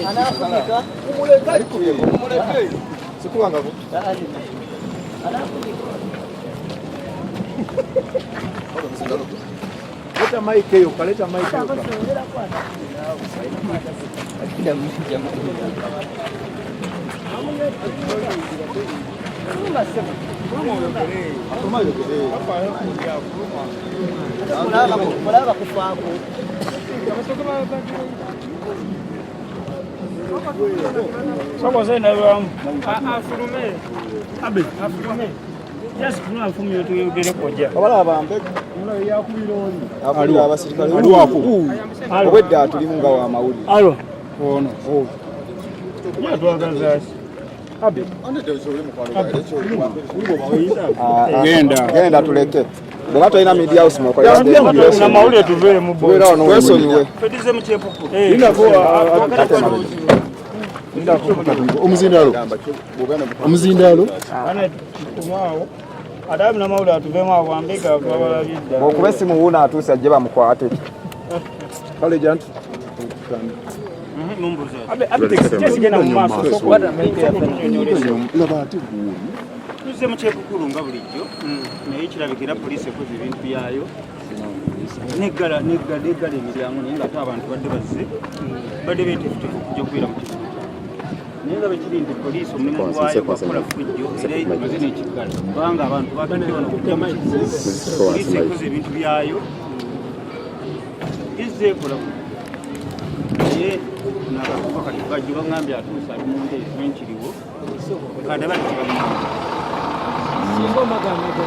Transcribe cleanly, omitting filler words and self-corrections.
Anafunika umuleke sikubanga ko anafunika leta mic hiyo kaleta mic hiyo akida mmoja mulaba kufaako soko zena lwamu afulume abe afulume yes kuna afumi yote yogere koja abala bambe muno yakubironi ali abasirikale ali wako obwedda tuli munga wa mawuli alo ono ya twagaza abe genda tuleke bwaba tolina media house mukola na mawuli tuve mu bwera ono wesonyiwe fedize mu chepupu ndako omuzindalo ana kumwao adabu na mawuli atuvemo awambika babalabidda okuba esimu wuuna atuuse ajje bamukwate kale jantu tuze mu kyekukulu nga bulijjo naye kirabikira poliisi ekoze ebintu byayo neggala emiryango naye nga ate abantu badde beetefutefu okujja okubeera mu kibuga naye nga bekiri nti poliisi omulimu gwayo gwakola fujjo era imaze n'ekiggala kubanga abantu bagadde wano kujja mu kibuga poliisi ekoze ebintu byayo izze ekola naye nakakuba kati bajje baŋambye atuusa ali mu nteeso enkiriwo kade bali kibamu singa omagamaga